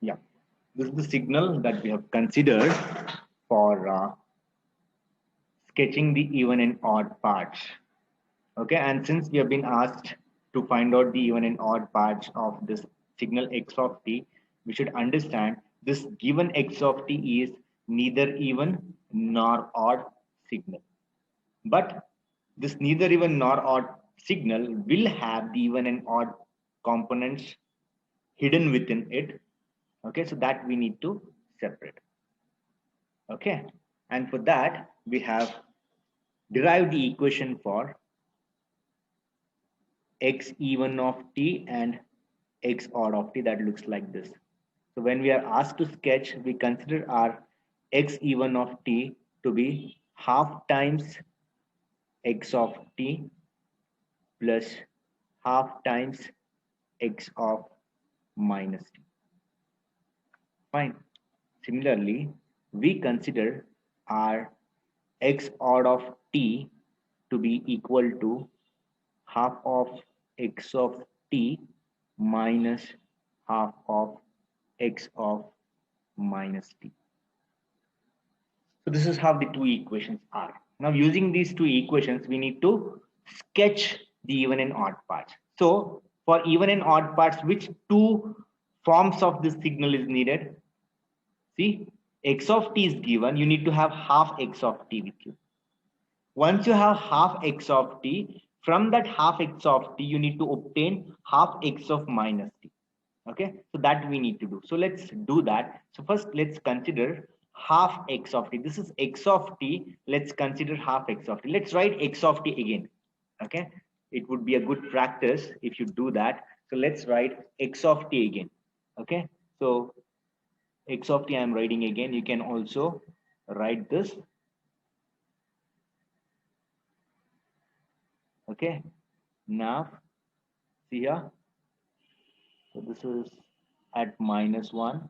Yeah, this is the signal that we have considered for sketching the even and odd parts. Okay, and since we have been asked to find out the even and odd parts of this signal x of t, we should understand this given x of t is neither even nor odd signal. But this neither even nor odd signal will have the even and odd components hidden within it. Okay, so that we need to separate. Okay, and for that we have derived the equation for x even of t and x odd of t that looks like this. So when we are asked to sketch, we consider our x even of t to be half times x of t plus half times x of minus t. Fine. Similarly, we consider our x odd of t to be equal to half of x of t minus half of x of minus t. So this is how the two equations are. Now using these two equations, we need to sketch the even and odd parts. So for even and odd parts, which two forms of this signal is needed? See, x of t is given, you need to have half x of t with you. Once you have half x of t, from that half x of t, you need to obtain half x of minus t. Okay, so that we need to do. So let's do that. So first let's consider half x of t. This is x of t. Let's consider half x of t. Let's write x of t again. Okay, it would be a good practice if you do that. So let's write x of t again. Okay, so x of t I am writing again. You can also write this. Okay, now see here. So this is at minus 1.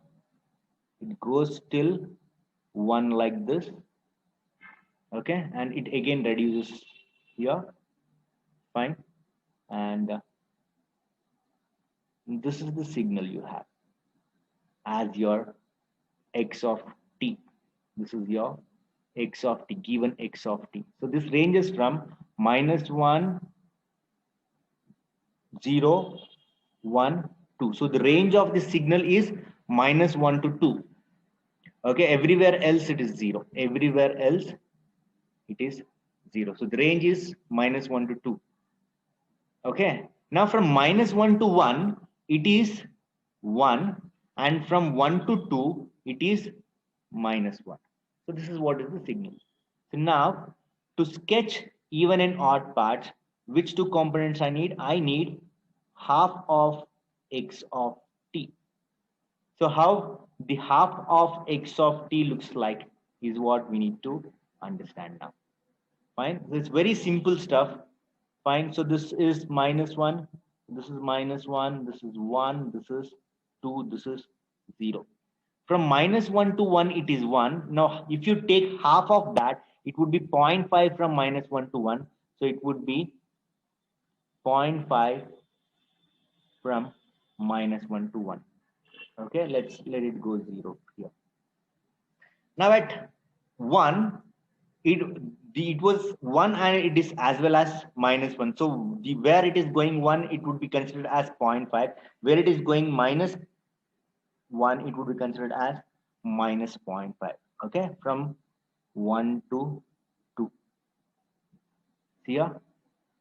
It goes till 1 like this. Okay, and it again reduces here. Fine. And this is the signal you have as your x of t. This is your x of t, given x of t. So this ranges from minus 1, 0, 1, 2. So the range of the signal is minus 1 to 2. Okay, everywhere else it is 0. Everywhere else it is 0. So the range is minus 1 to 2. Okay, now from minus 1 to 1 it is 1, and from 1 to 2 it is minus 1. So this is what is the signal. So now to sketch even and odd parts, which two components I need? I need half of x of t. So how the half of x of t looks like is what we need to understand now. Fine, so it's very simple stuff. Fine, so this is minus 1, this is minus 1, this is 1, this is 2, this is 0. From minus 1 to 1 it is 1. Now if you take half of that, it would be 0.5 from minus 1 to 1. So it would be 0.5 from minus 1 to 1. Okay, let's let it go 0 here. Now at 1, it was 1 and it is as well as minus 1. So where it is going 1, it would be considered as 0.5. Where it is going minus 1, it would be considered as minus 0.5. Okay, from 1 to 2. See here,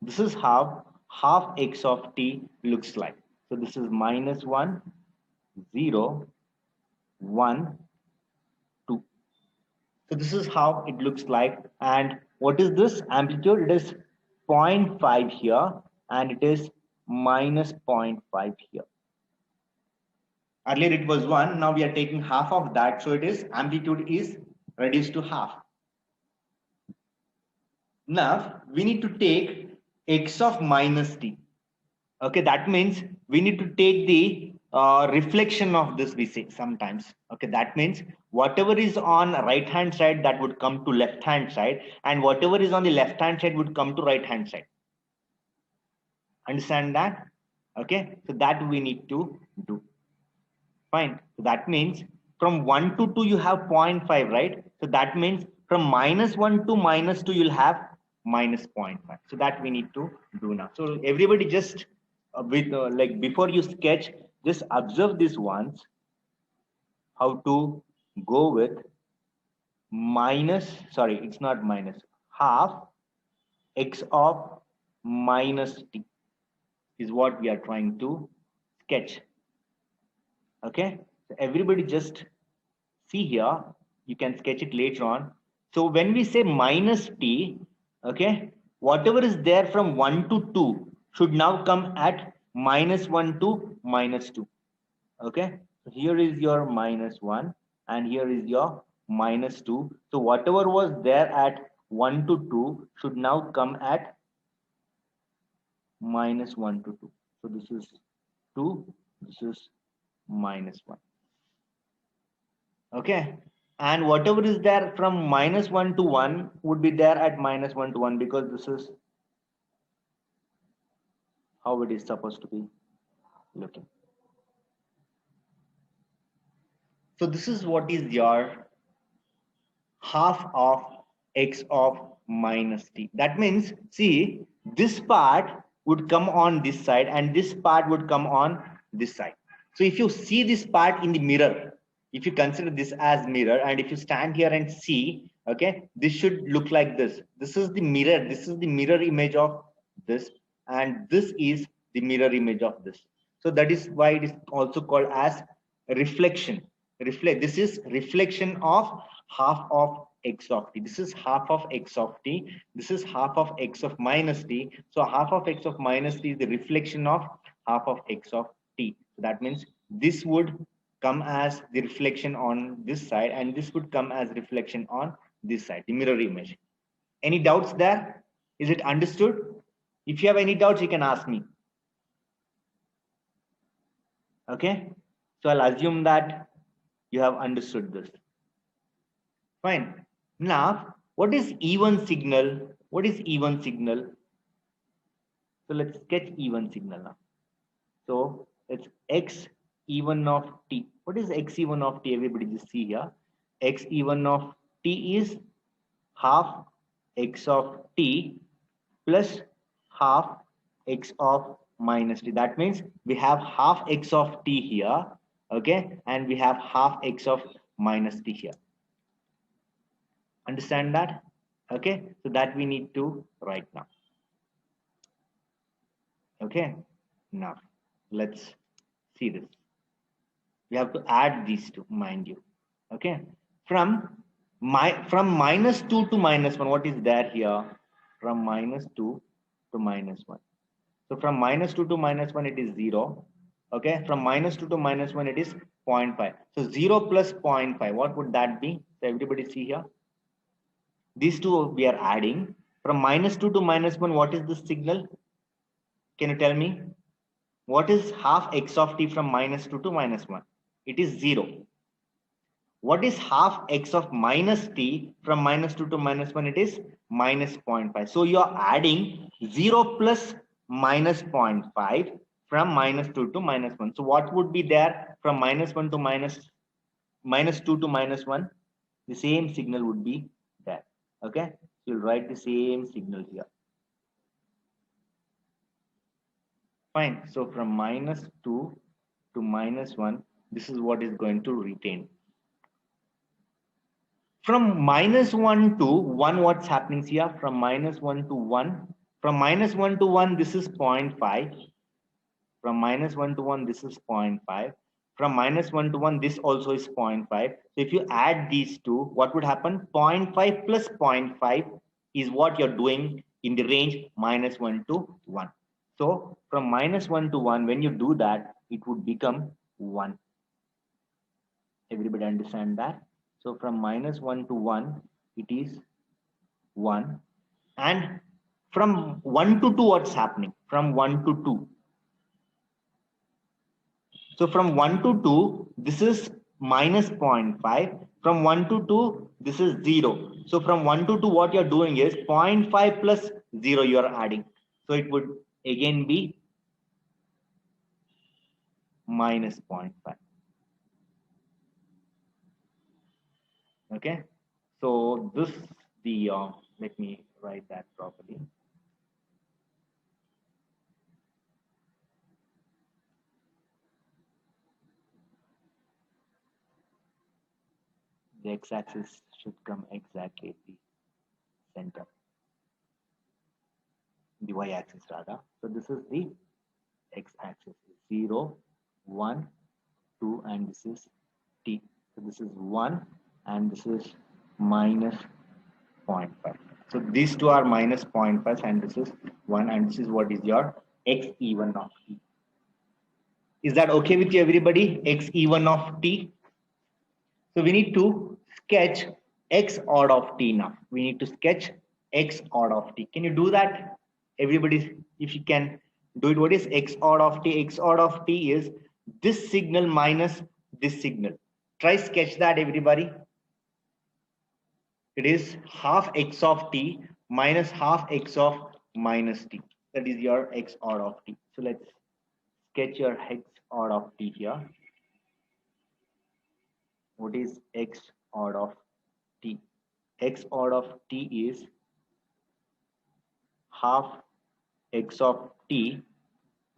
this is how half x of t looks like. So this is minus 1, 0, 1, 2. So this is how it looks like. And what is this amplitude? It is 0.5 here and it is minus 0.5 here. Earlier it was 1, now we are taking half of that, so it is amplitude is reduced to half. Now we need to take x of minus t. Okay, that means we need to take the reflection of this, we say sometimes. Okay, that means whatever is on right hand side that would come to left hand side, and whatever is on the left hand side would come to right hand side. Understand that? Okay, so that we need to do. Fine. So that means from 1 to 2 you have 0.5, right? So that means from -1 to -2 you'll have minus 0.5. So that we need to do now. So everybody just with like before you sketch, just observe this once, how to go with minus, sorry, it's not minus, half x of minus t is what we are trying to sketch. Okay, so everybody just see here, you can sketch it later on. So when we say minus t, okay, whatever is there from 1 to 2 should now come at -1 to -2. Okay, so here is your -1 and here is your -2. So whatever was there at 1 to 2 should now come at -1 to 2. So this is 2, this is -1. Okay, and whatever is there from -1 to 1 would be there at -1 to 1, because this is how it is supposed to be looking. So this is what is your half of x of minus t. That means, see, this part would come on this side and this part would come on this side. So if you see this part in the mirror, if you consider this as mirror, and if you stand here and see, okay, this should look like this. This is the mirror, this is the mirror image of this, and this is the mirror image of this. So that is why it is also called as reflection. This is reflection of half of x of t. This is half of x of t, this is half of x of minus t. So half of x of minus t is the reflection of half of x of t. So that means this would come as the reflection on this side and this would come as reflection on this side, the mirror image. Any doubts there? Is it understood? If you have any doubts, you can ask me. Okay, so I'll assume that you have understood this. Fine. Now, what is even signal? What is even signal? So let's sketch even signal now. So it's x even of t. What is x even of t? Everybody just see here. X even of t is half x of t plus half x of minus t. That means we have half x of t here, okay, and we have half x of minus t here. Understand that? Okay, so that we need to write now. Okay, now let's see this. We have to add these two, mind you. Okay, from -2 to -1, what is there here? From -2 to -1. So from -2 to -1 it is 0. Okay, from -2 to -1 it is 0.5. So 0 plus 0.5, what would that be? So everybody see here. These two we are adding. From -2 to -1, what is the signal? Can you tell me? What is half x of t from -2 to -1? It is 0. What is half x of minus t from -2 to -1? It is minus 0.5. So you are adding 0 plus minus 0.5 from -2 to -1. So what would be there from -1 to -2 to -1? The same signal would be there. Okay, so you'll write the same signal here. Fine. So from -2 to -1, this is what is going to retain. From -1 to 1, what's happening here? From -1 to 1. From -1 to 1, this is 0.5. From -1 to 1, this is 0.5. From -1 to 1, this also is 0.5. So if you add these two, what would happen? 0.5 plus 0.5 is what you're doing in the range -1 to 1. So from -1 to 1, when you do that, it would become 1. Everybody understand that? So from -1 to 1, it is 1. And from 1 to 2, what's happening? From 1 to 2. So from 1 to 2, this is minus 0.5. From 1 to 2, this is 0. So from 1 to 2, what you're doing is 0.5 plus 0 you're adding. So it would again be minus 0.5. Okay, so this the let me write that properly. The x-axis should come exactly at the center, the y-axis rather. So this is the x-axis, 0, 1, 2, and this is t. So this is 1 and this is minus 0.5. So these two are minus 0.5 and this is 1 and this is what is your x even of t. Is that okay with you everybody? X even of t. So we need to sketch x odd of t now. We need to sketch x odd of t. Can you do that? Everybody, if you can do it. What is x odd of t? X odd of t is this signal minus this signal. Try sketch that everybody. It is half x of t minus half x of minus t. That is your x odd of t. So let's sketch your x odd of t here. What is x odd of t? X odd of t is half x of t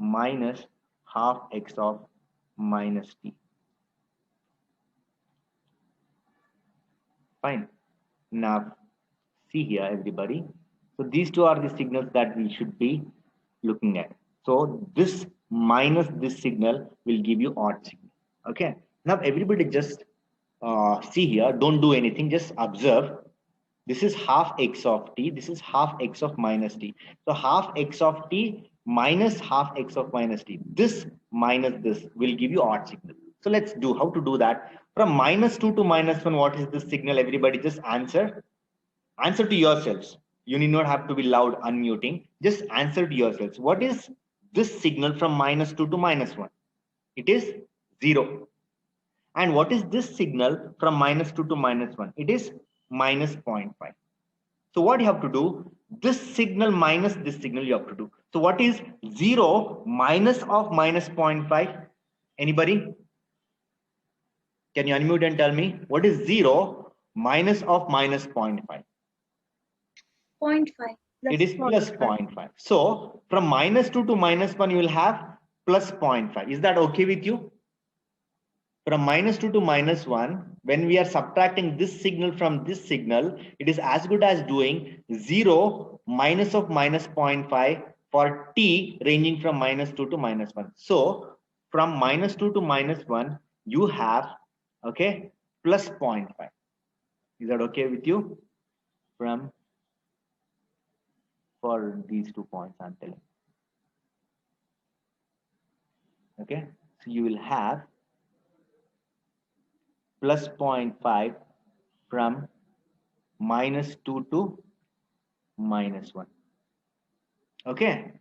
minus half x of minus t. Fine. Now see here everybody. So these two are the signals that we should be looking at. So this minus this signal will give you odd signal. Okay. Now everybody just see here. Don't do anything. Just observe. This is half x of t. This is half x of minus t. So half x of t minus half x of minus t. This minus this will give you odd signal. So let's do how to do that. From minus 2 to minus 1, what is this signal? Everybody just answer. Answer to yourselves. You need not have to be loud unmuting. Just answer to yourselves. What is this signal from minus 2 to minus 1? It is 0. And what is this signal from minus 2 to minus 1? It is minus 0.5. So what you have to do? This signal minus this signal you have to do. So what is 0 minus of minus 0.5? Anybody? Can you unmute and tell me? What is 0 minus of minus 0.5? 0.5. It is plus 0.5. So from minus 2 to minus 1, you will have plus 0.5. Is that okay with you? From minus 2 to minus 1, when we are subtracting this signal from this signal, it is as good as doing 0 minus of minus 0.5 for t ranging from minus 2 to minus 1. So from minus 2 to minus 1, you have, okay, plus 0.5. Is that okay with you? From for these 2 points I'm telling. Okay, so you will have plus 0.5 from minus 2 to minus 1. Okay,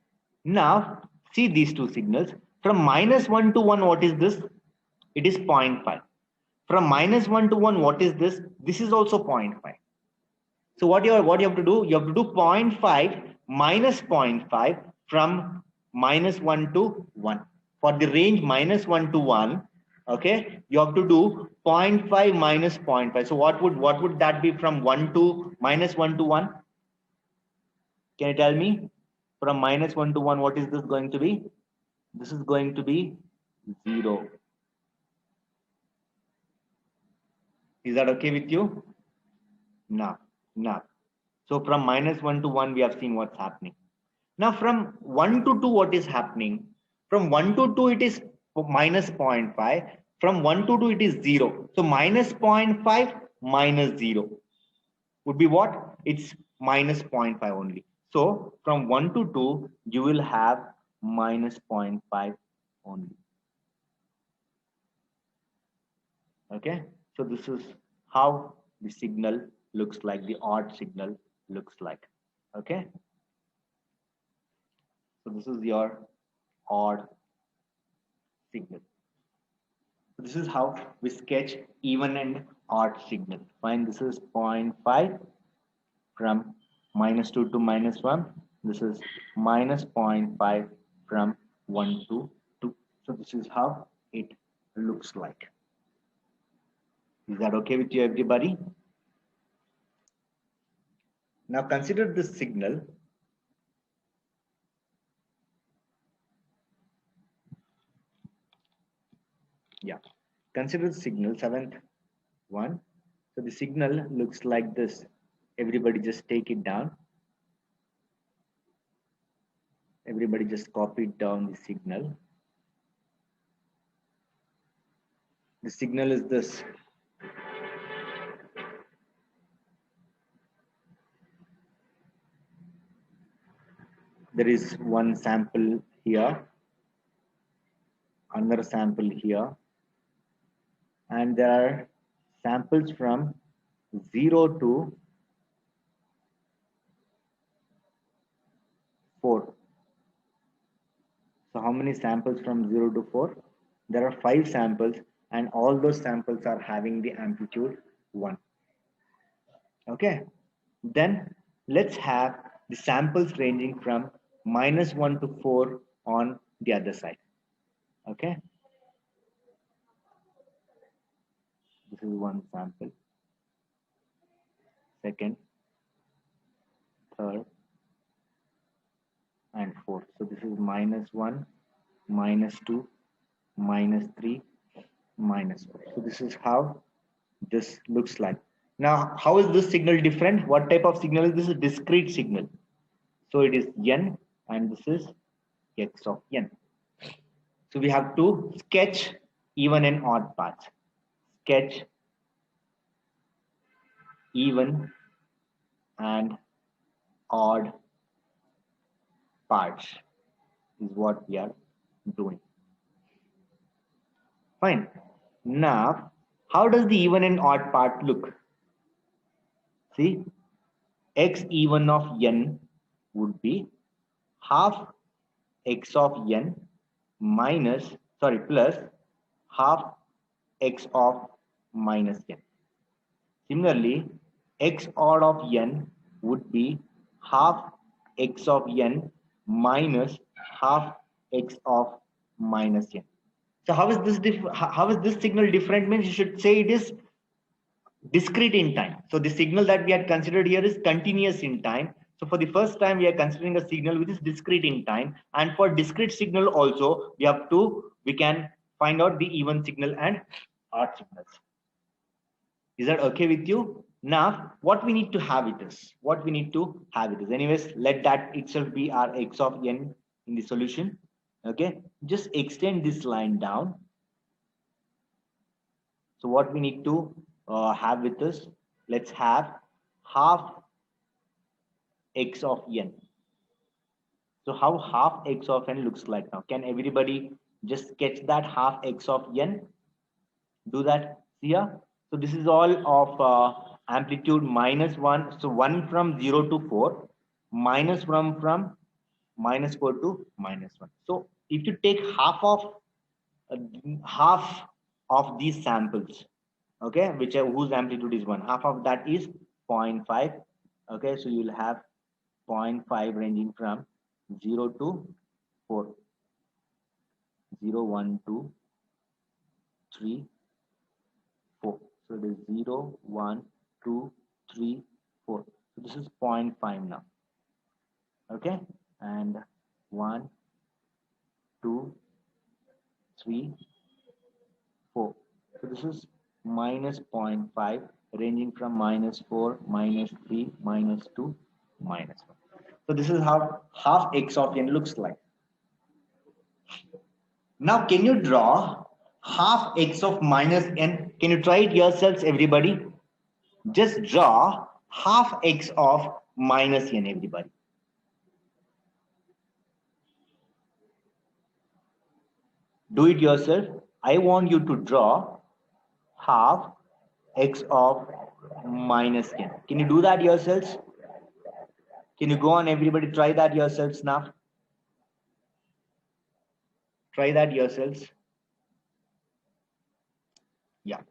now see these two signals. From minus 1 to 1, what is this? It is 0.5. From minus 1 to 1, what is this? This is also 0.5. So what you have to do? You have to do 0.5 minus 0.5 from minus 1 to 1. For the range minus 1 to 1, okay, you have to do 0.5 minus 0.5. So what would that be from 1 to minus 1 to 1? Can you tell me? From minus 1 to 1, what is this going to be? This is going to be 0. Is that okay with you? No. So from minus 1 to 1, we have seen what's happening. Now from 1 to 2, what is happening? From 1 to 2, it is minus 0.5. From 1 to 2, it is 0. So minus 0.5 minus 0 would be what? It's minus 0.5 only. So from 1 to 2, you will have minus 0.5 only. Okay, so this is how the signal looks like, the odd signal looks like. Okay, so this is your odd signal. So this is how we sketch even and odd signal. Fine, this is 0.5 from minus 2 to minus 1. This is minus 0.5 from 1 to 2. So this is how it looks like. Is that okay with you everybody? Now consider this signal. Yeah, consider the signal, seventh one. So the signal looks like this. Everybody just take it down. Everybody just copy down the signal. The signal is this. There is one sample here, another sample here, and there are samples from 0 to 4. So how many samples from 0 to 4? There are 5 samples, and all those samples are having the amplitude 1. Okay, then let's have the samples ranging from -1 to 4 on the other side. Okay, this is one sample, second, third, and fourth. So this is -1, -2, -3, -4. So this is how this looks like. Now, how is this signal different? What type of signal is this? A discrete signal. So it is n, and this is x of n. So we have to sketch even and odd parts. Sketch even and odd parts is what we are doing. Fine. Now, how does the even and odd part look? See, x even of n would be half x of n plus half x of minus n. Similarly, x odd of n would be half x of n minus half x of minus n. So how is this signal different? Means you should say it is discrete in time. So the signal that we had considered here is continuous in time. So for the first time, we are considering a signal which is discrete in time. And for discrete signal also, we can find out the even signal and odd signals. Is that okay with you? Now, what we need to have it is, anyways, let that itself be our x of n in the solution. Okay, just extend this line down. So what we need to have with us, let's have half x of n. So how half x of n looks like now? Can everybody just sketch that half x of n? Do that here. So this is all of amplitude -1. So 1 from 0 to 4, minus from -4 to -1. So if you take half of these samples, okay, whose amplitude is 1, half of that is 0.5. Okay, so you'll have 0.5 ranging from 0 to 4, 0, 1, 2, 3, 4. So it is 0, 1, 2, 3, 4. So this is 0.5 now. Okay, and 1, 2, 3, 4. So this is minus 0.5 ranging from -4, -3, -2, -1. So this is how half x of n looks like. Now can you draw half x of minus n? Can you try it yourselves, everybody? Just draw half x of minus n, everybody. Do it yourself. I want you to draw half x of minus n. Can you do that yourselves? Can you go on, everybody, try that yourselves now? Try that yourselves. Yeah.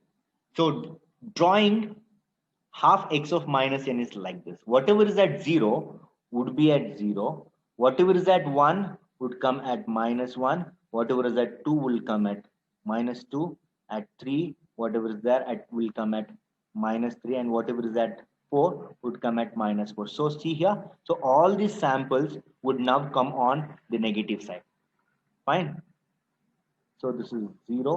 So drawing half x of minus n is like this. Whatever is at 0 would be at 0. Whatever is at 1 would come at -1. Whatever is at 2 will come at -2. At 3, whatever is there will come at -3. And whatever is at 4 would come at -4. So see here, so all these samples would now come on the negative side. Fine. So this is 0,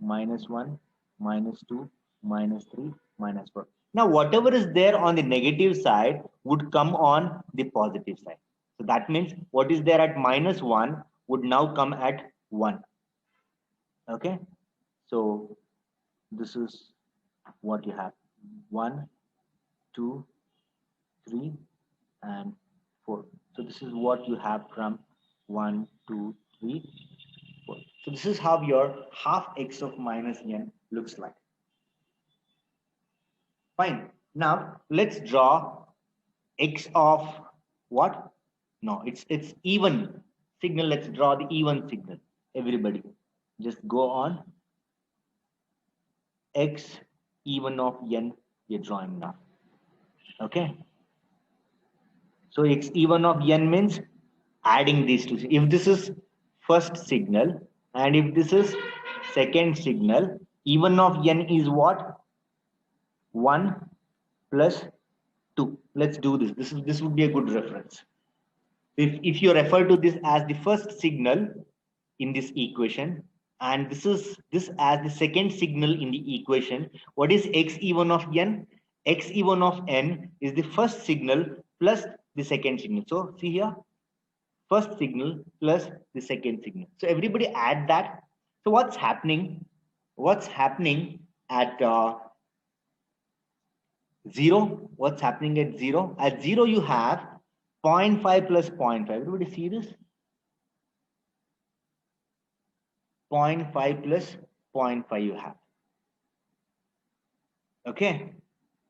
-1, -2, -3, -4. Now whatever is there on the negative side would come on the positive side. So that means what is there at -1 would now come at 1. Okay. So this is what you have: 1, 2, 3, and 4. So this is what you have from 1, 2, 3, 4. So this is how your half x of minus n looks like. Fine. Now let's draw x of what? No, it's even signal. Let's draw the even signal. Everybody, just go on. X even of n we're drawing now. Okay. So x even of n means adding these two. If this is first signal and if this is second signal, even of n is what? 1 plus 2. Let's do this. This would be a good reference. If you refer to this as the first signal in this equation and this as the second signal in the equation, what is x even of n? X even of n is the first signal plus the second signal. So see here, first signal plus the second signal. So everybody add that. So what's happening? What's happening at 0? What's happening at 0? At 0 you have 0.5 plus 0.5. Everybody see this? 0.5 plus 0.5 you have. Okay.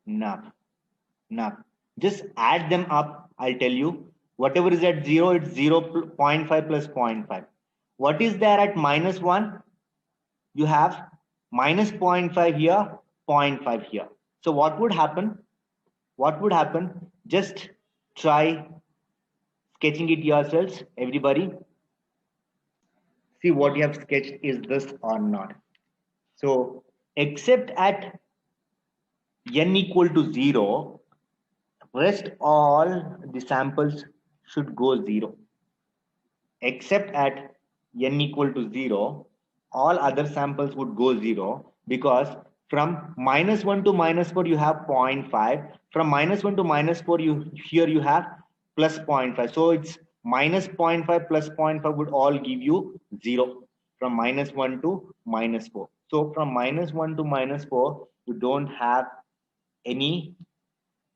Now just add them up. I'll tell you. Whatever is at 0, it's 0.5 plus 0.5. What is there at -1? You have minus 0.5 here, 0.5 here. So what would happen? What would happen? Just try sketching it yourselves, everybody. See what you have sketched, is this or not. So except at n equal to 0, rest all the samples should go 0. Except at n equal to 0, all other samples would go 0, because from -1 to -4 you have 0.5. From -1 to -4 here you have plus 0.5. So it's minus 0.5 plus 0.5 would all give you 0 from -1 to -4. So from -1 to -4 you don't have any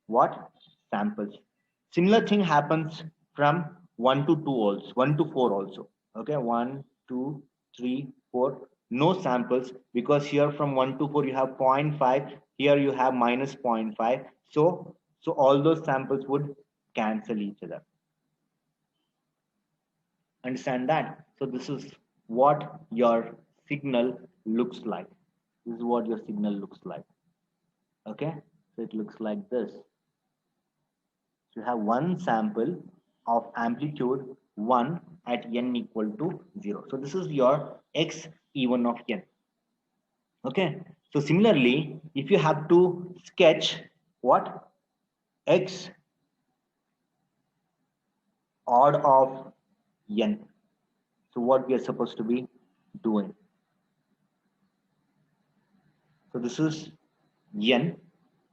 what samples. Similar thing happens from 1 to 2 also, 1 to 4 also. Okay, 1, 2, 3, 4. No samples, because here from 1 to 4 you have 0.5. Here you have minus 0.5. So all those samples would cancel each other. Understand that? So this is what your signal looks like. This is what your signal looks like. Okay, so it looks like this. So you have one sample of amplitude 1 at n equal to 0. So this is your x even of n. Okay, so similarly, if you have to sketch what? X odd of n. So what we are supposed to be doing? So this is n.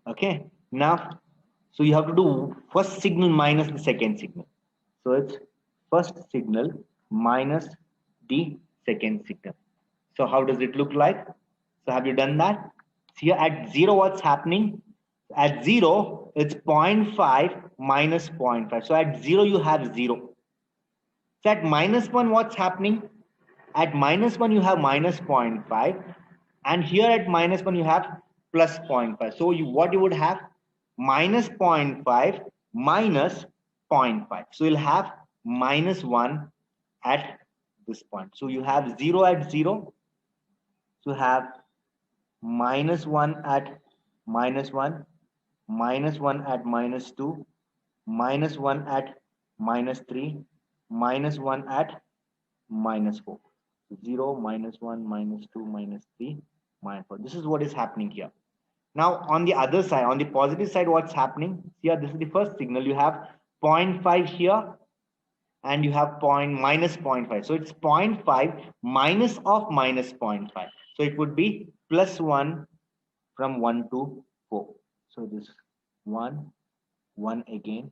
Okay, now so you have to do first signal minus the second signal. So it's first signal minus the second signal. So how does it look like? So have you done that? So here at 0, what's happening? At 0, it's 0.5 minus 0.5. So at 0, you have 0. So at -1, what's happening? At -1, you have minus 0.5. And here at -1, you have plus 0.5. So what you would have? Minus 0.5 minus 0.5. So you'll have -1 at this point. So you have 0 at 0. So you have -1 at -1, -1 at -2, -1 at -3, -1 at -4. 0, -1, -2, -3, -4. This is what is happening here. Now on the other side, on the positive side, what's happening here? This is the first signal. You have 0.5 here and you have minus 0.5. So it's 0.5 minus of minus 0.5. So it would be plus 1 from 1 to 4. So this 1, 1 again.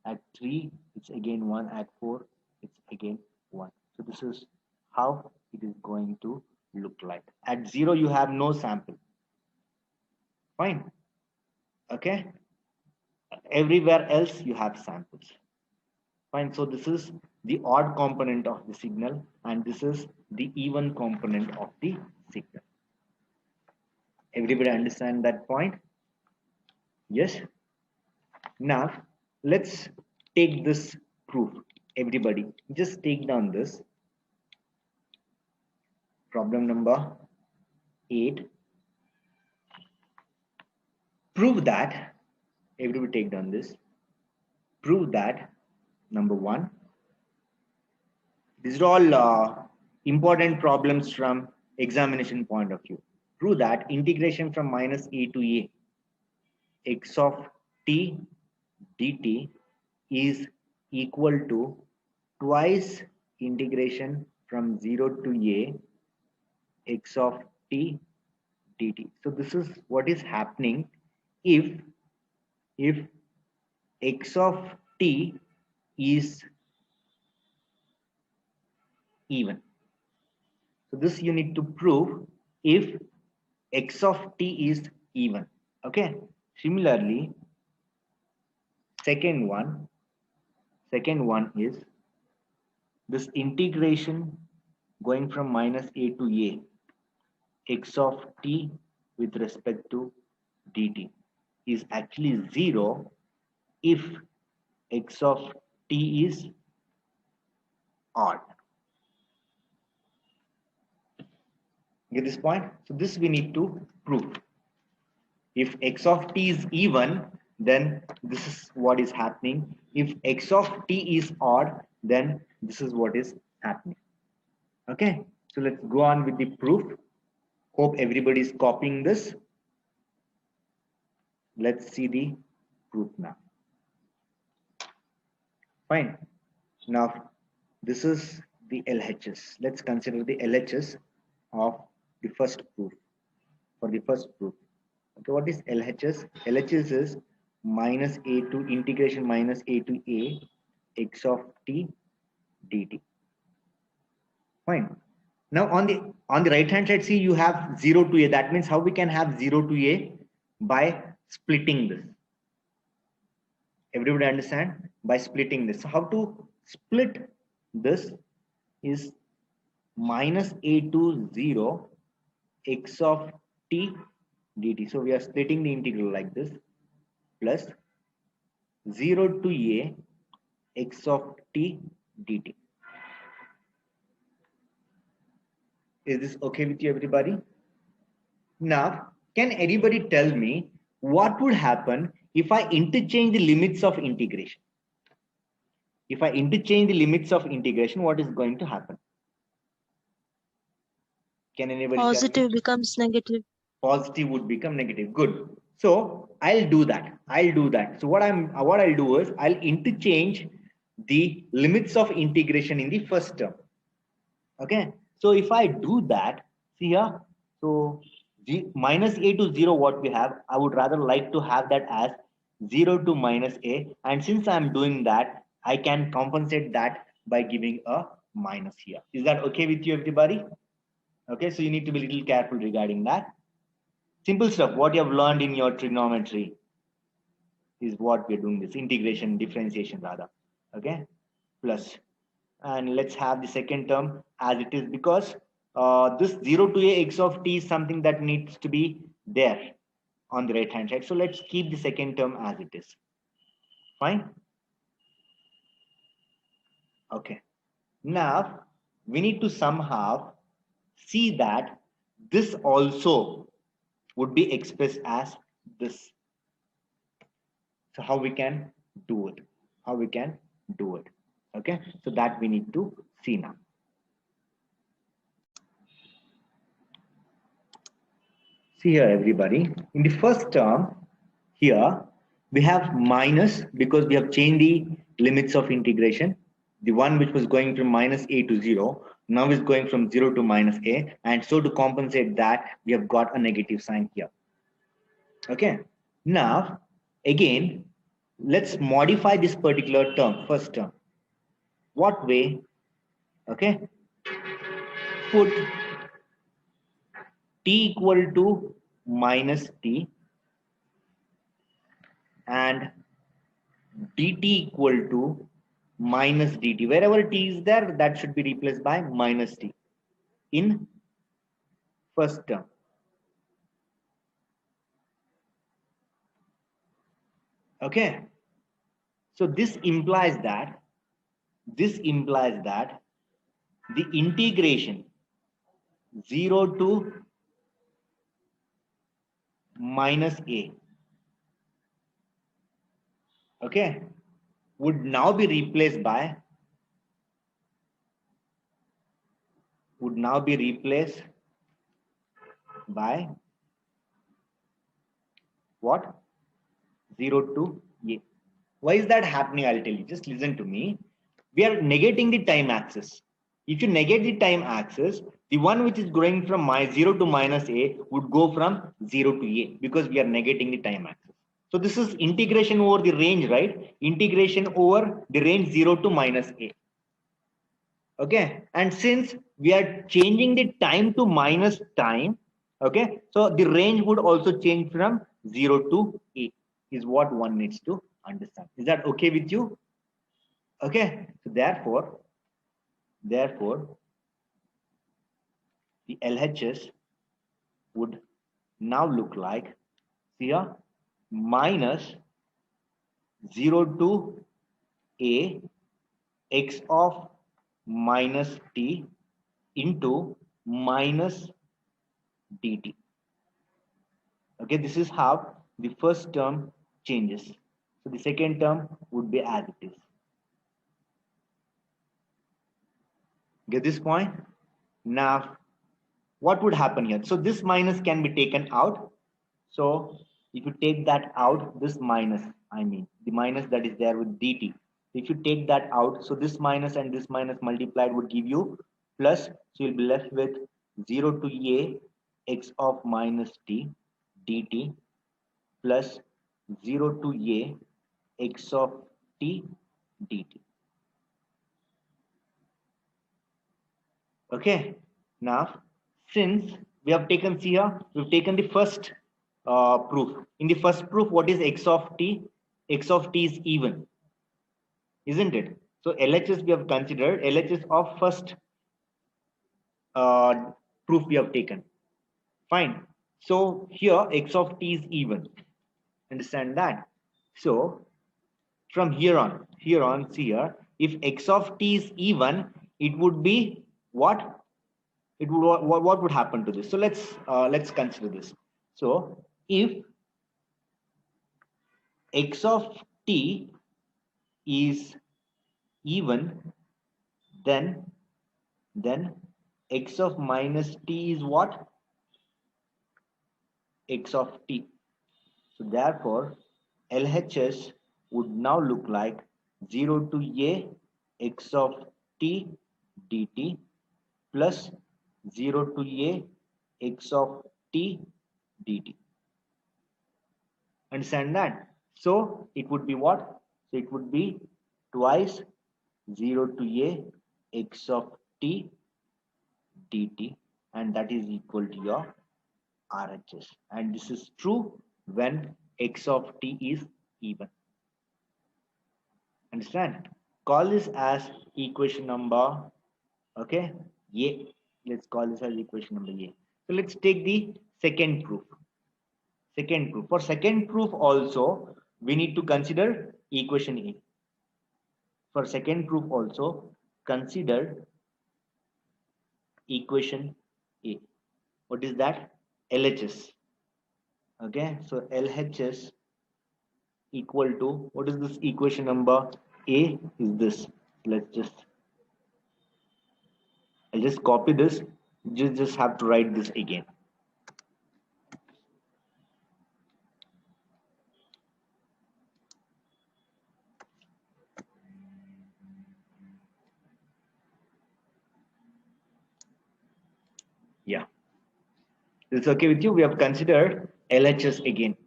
At 3, it's again 1. At 4, it's again 1. So this is how it is going to look like. At 0, you have no sample. Fine. Okay. Everywhere else, you have samples. Fine. So this is the odd component of the signal, and this is the even component of the signal. Everybody understand that point? Yes. Now let's take this proof. Everybody, just take down this problem number 8. Prove that. Everybody take down this. Prove that number 1. These are all important problems from examination point of view. Prove that integration from minus a to a x of t dt is equal to twice integration from 0 to a x of t dt. So this is what is happening if x of t is even. So this you need to prove if x of t is even. Okay. Similarly, second one is this integration going from minus a to a x of t with respect to dt is actually 0 if x of t is odd. Get this point? So this we need to prove. If x of t is even, then this is what is happening. If x of t is odd, then this is what is happening. Okay, so let's go on with the proof. Hope everybody is copying this. Let's see the proof now. Fine. Now this is the LHS. Let's consider the LHS of the first proof. For the first proof. Okay, what is LHS? LHS is minus a to integration minus a to a x of t dt. Fine. Now on the right hand side, see you have 0 to a. That means how we can have 0 to a? By splitting this. Everybody understand? By splitting this. So how to split this is minus a to 0 x of t dt. So we are splitting the integral like this, plus 0 to a x of t dt. Is this okay with you, everybody? Now, can anybody tell me what would happen if I interchange the limits of integration? If I interchange the limits of integration, what is going to happen? Can anybody tell me? Positive becomes negative. Positive would become negative. Good. So I'll do that. So what I'll do is I'll interchange the limits of integration in the first term. Okay. So if I do that, see here. So minus a to 0, what we have, I would rather like to have that as 0 to minus a. And since I'm doing that, I can compensate that by giving a minus here. Is that okay with you, everybody? Okay. So you need to be a little careful regarding that. Simple stuff, what you have learned in your trigonometry is what we're doing, this integration, differentiation rather. Okay, plus. And let's have the second term as it is, because this 0 to a x of t is something that needs to be there on the right hand side. So let's keep the second term as it is. Fine. Okay. Now we need to somehow see that this also would be expressed as this. So how we can do it? How we can do it? Okay, so that we need to see now. See here, everybody. In the first term, here we have minus because we have changed the limits of integration. The one which was going from minus a to 0 now is going from 0 to minus a, and so to compensate that, we have got a negative sign here. Okay. Now, again, let's modify this particular term, first term. What way? Okay. Put t equal to minus t and dt equal to minus dt. Wherever t is there, that should be replaced by minus t in first term. Okay. So this implies that the integration 0 to minus a, okay, would now be replaced by what? 0 to a. Why is that happening? I'll tell you. Just listen to me. We are negating the time axis. If you negate the time axis, the one which is going from 0 to minus a would go from 0 to a because we are negating the time axis. So this is integration over the range, right? Integration over the range 0 to minus a. Okay. And since we are changing the time to minus time, okay, so the range would also change from 0 to a is what one needs to understand. Is that okay with you? Okay. So therefore, the LHS would now look like here minus 0 to a x of minus t into minus dt. Okay, this is how the first term changes. So the second term would be as it is. Get this point? Now, what would happen here? So this minus can be taken out. So if you take that out, this minus, I mean the minus that is there with dt. If you take that out, so this minus and this minus multiplied would give you plus. So you'll be left with 0 to a x of minus t dt plus 0 to a x of t dt. Okay. Now, since we have taken here, we've taken the first proof. In the first proof, what is x of t? X of t is even, isn't it? So LHS we have considered LHS of first proof we have taken. Fine. So here x of t is even. Understand that? So from here on, see here, if x of t is even, it would be what? It would what would happen to this? So let's consider this. So if x of t is even, then x of minus t is what? X of t. So therefore LHS would now look like 0 to a x of t dt plus 0 to a x of t dt. Understand that? So it would be what? So it would be twice 0 to a x of t dt, and that is equal to your RHS. And this is true when x of t is even. Understand? Call this as equation number, okay, a. Let's call this as equation number a. So let's take the second proof. For second proof also, we need to consider equation A. For second proof also, consider equation A. What is that? LHS. Okay, so LHS equal to, what is this equation number? A is this. I'll just copy this. You just have to write this again. It's okay with you? We have considered LHS again.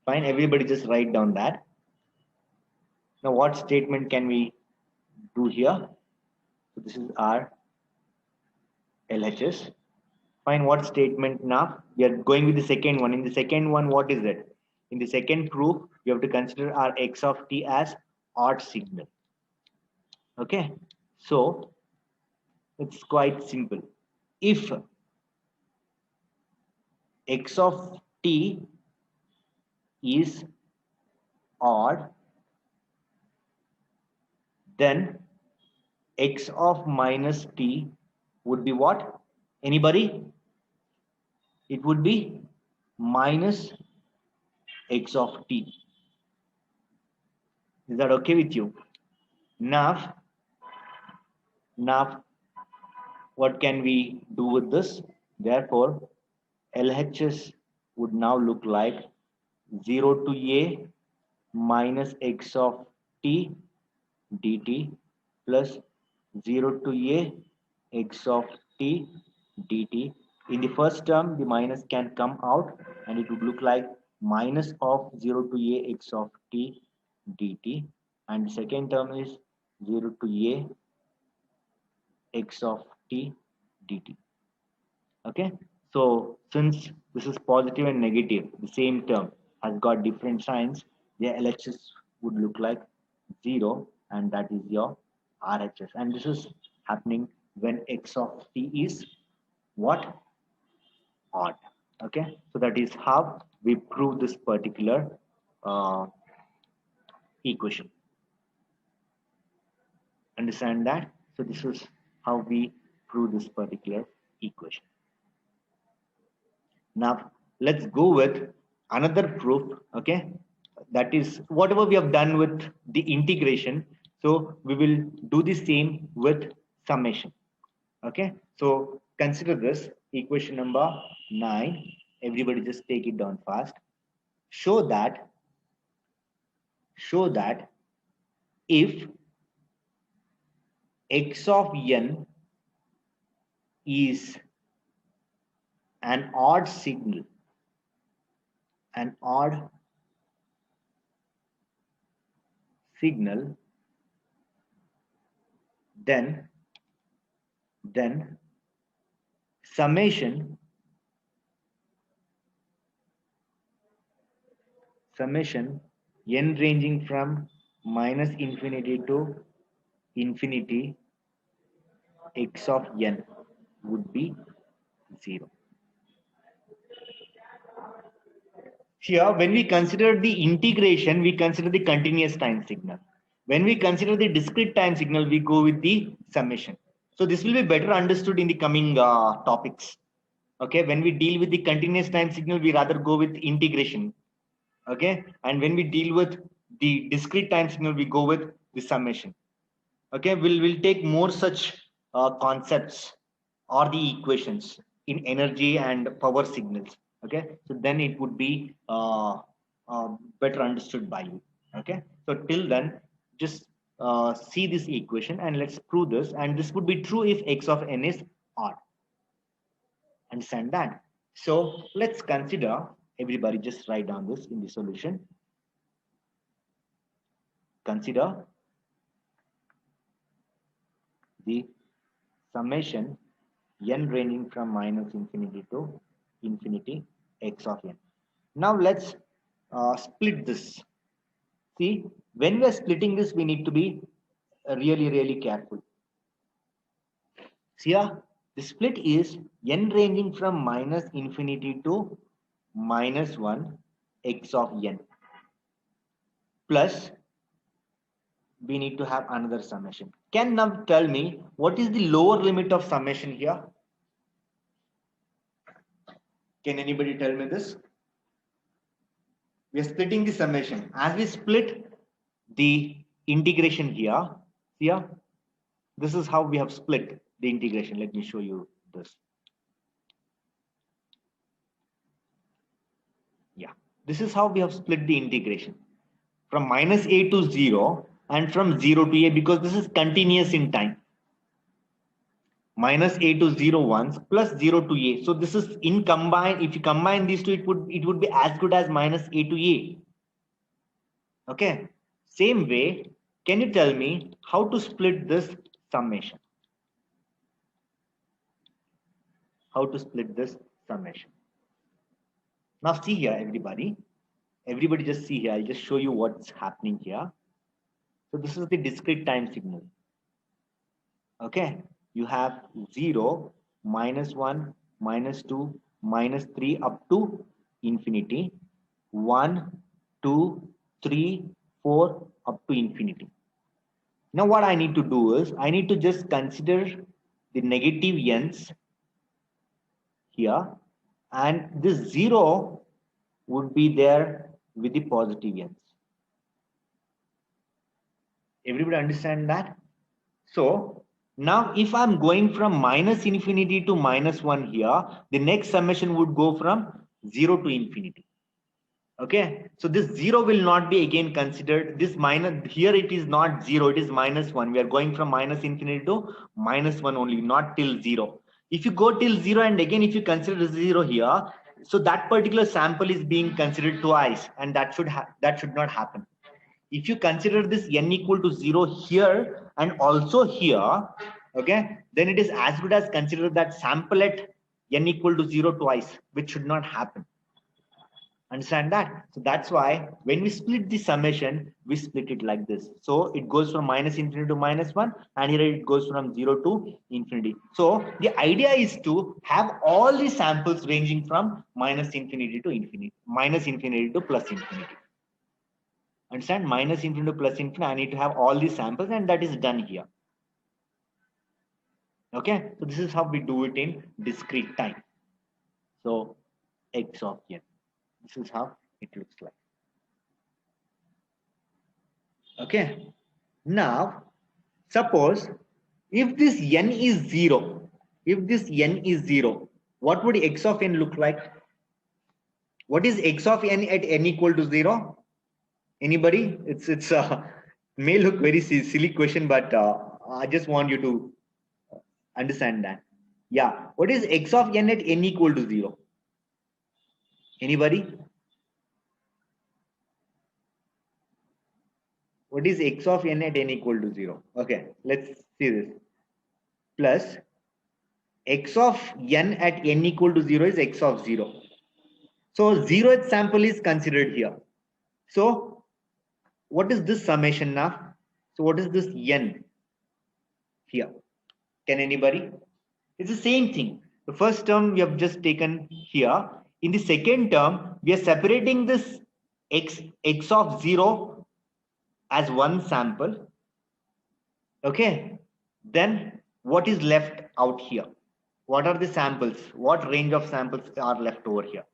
Fine, everybody just write down that. Now what statement can we do here? So this is our LHS. Fine, what statement now? We are going with the second one. In the second one, what is it? In the second proof, we have to consider our x of t as odd signal. Okay, so it's quite simple. If x of t is odd, then x of minus t would be what? Anybody? It would be minus x of t. Is that okay with you? Now what can we do with this? Therefore, LHS would now look like 0 to a minus x of t dt plus 0 to a x of t dt. In the first term, the minus can come out and it would look like minus of 0 to a x of t dt, and the second term is 0 to a x of t dt. Okay, so since this is positive and negative, the same term has got different signs, the LHS would look like 0, and that is your RHS. And this is happening when x of t is what? Odd. Okay, so that is how we prove this particular equation. Understand that? So this is how we prove this particular equation. Now let's go with another proof. Okay, that is whatever we have done with the integration, so we will do the same with summation. Okay, so consider this equation number 9. Everybody just take it down fast. Show that if x of n is an odd signal, then summation n ranging from minus infinity to infinity x of n would be 0. Here, when we consider the integration, we consider the continuous time signal. When we consider the discrete time signal, we go with the summation. So this will be better understood in the coming topics. Okay, when we deal with the continuous time signal, we rather go with integration. Okay, and when we deal with the discrete time signal, we go with the summation. Okay, we'll take more such concepts or the equations in energy and power signals. Okay, so then it would be better understood by you. Okay, so till then, just see this equation and let's prove this, and this would be true if x of n is odd. Understand that? So let's consider, everybody just write down this in the solution. Consider the summation n ranging from minus infinity to infinity x of n. Now let's split this. See, when we are splitting this, we need to be really careful. See here, the split is n ranging from minus infinity to minus 1 x of n, plus we need to have another summation. Can now tell me what is the lower limit of summation here? Can anybody tell me this? We are splitting the summation. As we split the integration here, this is how we have split the integration. Let me show you this. Yeah, this is how we have split the integration from minus a to 0 and from 0 to a, because this is continuous in time. minus a to 0 once plus 0 to a. So this is in combine. If you combine these two, it would be as good as minus a to a. Okay. Same way, can you tell me how to split this summation? How to split this summation? Now see here, everybody. Everybody just see here. I'll just show you what's happening here. So this is the discrete time signal. Okay. You have 0, minus 1, minus 2, minus 3 up to infinity. 1, 2, 3, 4 up to infinity. Now what I need to do is I need to just consider the negative n's here, and this 0 would be there with the positive n's. Everybody understand that? So now if I'm going from minus infinity to minus 1 here, the next summation would go from 0 to infinity. Okay, so this 0 will not be again considered. This minus here, it is not 0, it is minus 1. We are going from minus infinity to minus 1 only, not till 0. If you go till 0 and again if you consider 0 here, so that particular sample is being considered twice, and that should not happen. If you consider this n equal to 0 here and also here, okay, then it is as good as consider that sample at n equal to 0 twice, which should not happen. Understand that? So that's why when we split the summation, we split it like this. So it goes from minus infinity to minus 1, and here it goes from 0 to infinity. So the idea is to have all the samples ranging from minus infinity to infinity, minus infinity to plus infinity. Understand? Minus infinity to plus infinity, I need to have all these samples, and that is done here. Okay, so this is how we do it in discrete time. So x of n. This is how it looks like. Okay. Now, suppose if this n is 0, what would x of n look like? What is x of n at n equal to 0? Anybody? It's may look very silly question, but I just want you to understand that. Yeah. What is x of n at n equal to 0? Anybody? What is x of n at n equal to 0? Okay, let's see this. Plus x of n at n equal to 0 is x of 0. So 0th sample is considered here. So what is this summation now? So what is this n here? Can anybody? It's the same thing. The first term we have just taken here. In the second term, we are separating this x of 0 as one sample. Okay. Then what is left out here? What are the samples? What range of samples are left over here?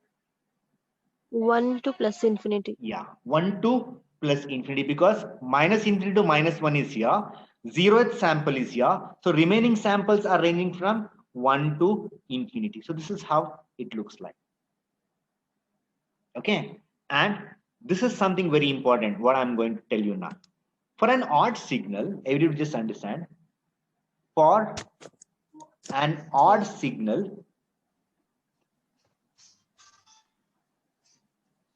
1 to plus infinity. Yeah, 1 to plus infinity, because minus infinity to minus 1 is here. 0th sample is here. So remaining samples are ranging from 1 to infinity. So this is how it looks like. Okay. And this is something very important, what I'm going to tell you now. For an odd signal, everybody just understand. For an odd signal,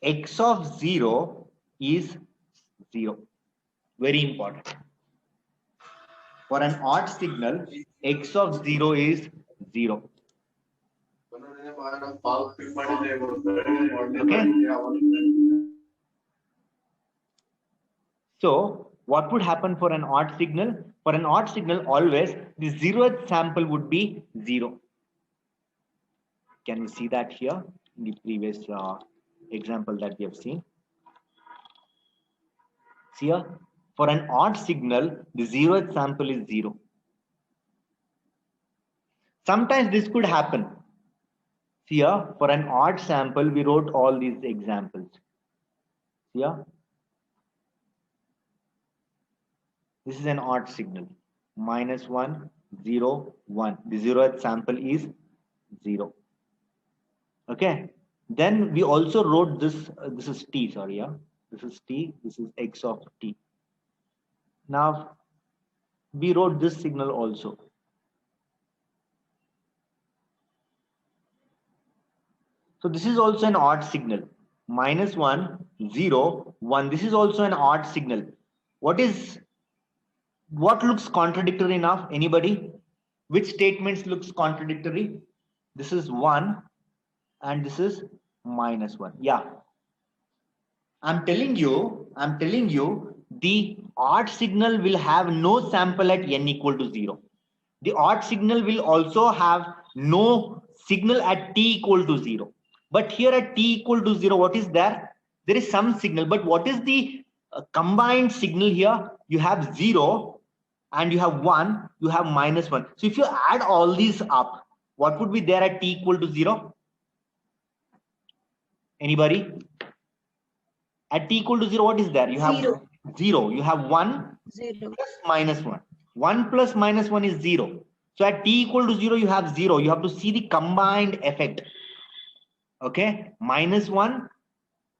x of 0 is 0. Very important. For an odd signal, x of 0 is 0. Okay. So what would happen for an odd signal? For an odd signal, always the 0th sample would be 0. Can you see that here in the previous example that we have seen? See here, for an odd signal, the 0th sample is 0. Sometimes this could happen. See here, for an odd sample, we wrote all these examples. See here, this is an odd signal. Minus 1, 0, 1. The 0th sample is 0. Okay. Then we also wrote this. This is t. Sorry, yeah. This is t. This is x of t. Now we wrote this signal also. So this is also an odd signal. -1, 0, 1. This is also an odd signal. What looks contradictory enough? Anybody? Which statements looks contradictory? This is 1 and this is -1. Yeah. I'm telling you, the odd signal will have no sample at n equal to 0. The odd signal will also have no signal at t equal to 0. But here at t equal to 0, what is there? There is some signal, but what is the combined signal here? You have 0 and you have 1, you have -1. So if you add all these up, what would be there at t equal to 0? Anybody? At t equal to 0, what is there? You have 0. You have 1 0. plus -1. 1 plus -1 is 0. So at t equal to 0, you have 0. You have to see the combined effect. Okay, -1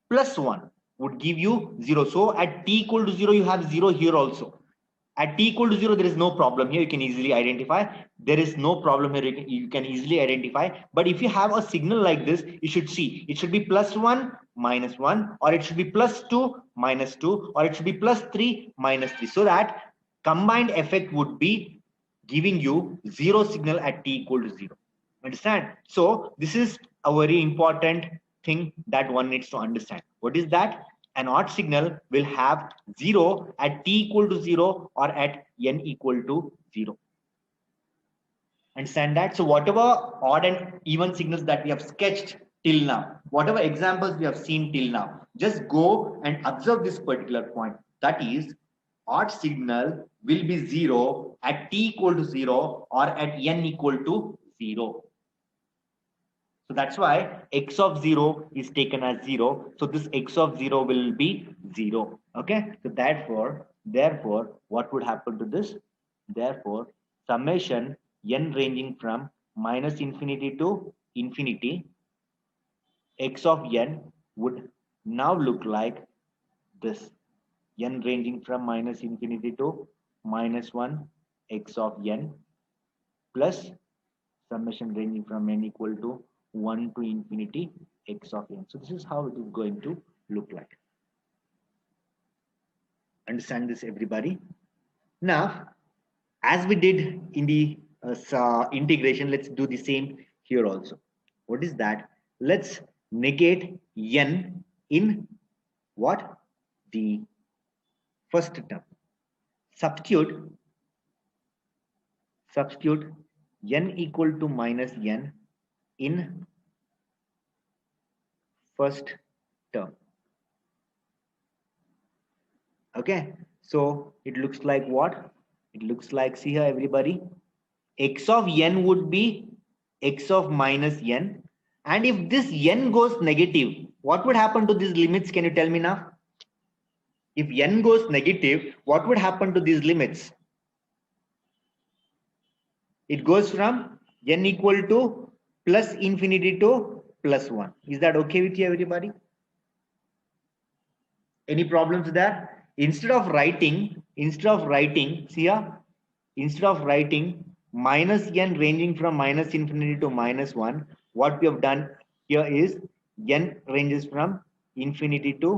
plus 1 would give you 0. So at t equal to 0, you have 0 here also. At t equal to 0, there is no problem here. You can easily identify. There is no problem here. You can easily identify. But if you have a signal like this, you should see it should be +1, -1, or it should be +2, -2, or it should be +3, -3. So that combined effect would be giving you 0 signal at t equal to 0. Understand? So this is a very important thing that one needs to understand. What is that? An odd signal will have 0 at t equal to 0 or at n equal to 0. Understand that? So whatever odd and even signals that we have sketched till now, whatever examples we have seen till now, just go and observe this particular point. That is, odd signal will be 0 at t equal to 0 or at n equal to 0. So that's why x of 0 is taken as 0. So this x of 0 will be 0. Okay. So therefore, what would happen to this? Therefore, summation n ranging from -infinity to infinity, x of n would now look like this. N ranging from -infinity to -1 x of n plus summation ranging from n equal to 1 to infinity x of n. So this is how it is going to look like. Understand this, everybody? Now, as we did in the integration, let's do the same here also. What is that? Let's negate n in what? The first term. Substitute n equal to -n in first term. Okay, so it looks like what? It looks like, see here everybody, x of n would be x of -n, and if this n goes negative, what would happen to these limits? Can you tell me now? If n goes negative, what would happen to these limits? It goes from n equal to +infinity to +1. Is that okay with you, everybody? Any problems there? Instead of writing, see here, instead of writing -n ranging from -infinity to -1, what we have done here is n ranges from infinity to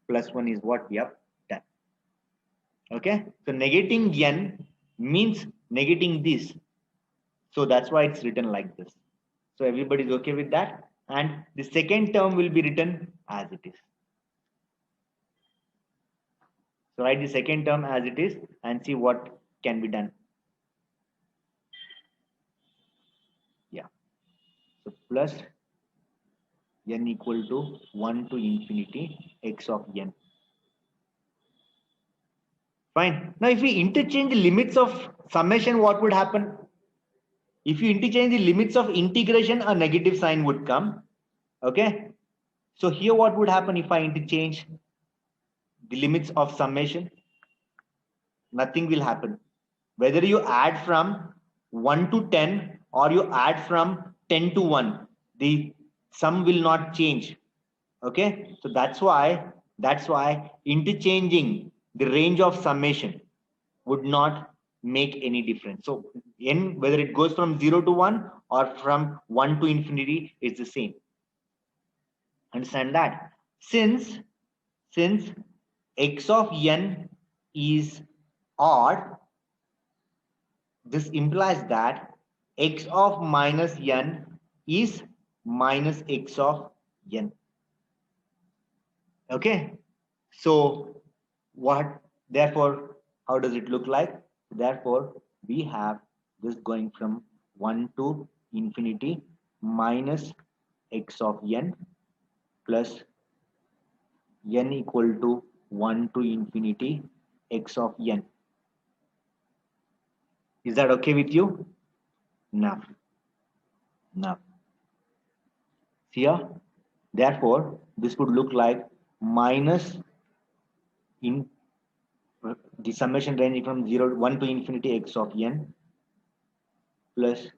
+1 is what we have done. Okay, so negating n means negating this. So that's why it's written like this. So everybody is okay with that. And the second term will be written as it is. So write the second term as it is and see what can be done. Yeah. So plus n equal to 1 to infinity x of n. Fine. Now if we interchange the limits of summation, what would happen? If you interchange the limits of integration, a negative sign would come. Okay. So here what would happen if I interchange the limits of summation? Nothing will happen. Whether you add from 1 to 10 or you add from 10 to 1, the sum will not change. Okay. So that's why interchanging the range of summation would not make any difference. So n, whether it goes from 0 to 1 or from 1 to infinity, is the same. Understand that? Since x of n is odd, this implies that x of minus n is minus x of n. Okay, so what, therefore, how does it look like? Therefore, we have this going from 1 to infinity minus x of n plus n equal to 1 to infinity x of n. Is that okay with you? Now, now, here, therefore, this would look like minus in the summation ranging from 0 1 to infinity x of n plus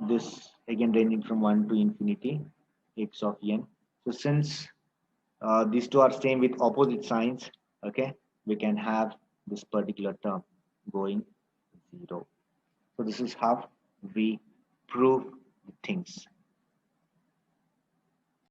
this again ranging from 1 to infinity x of n. So since these two are same with opposite signs, okay, we can have this particular term going 0. So this is how we prove the things.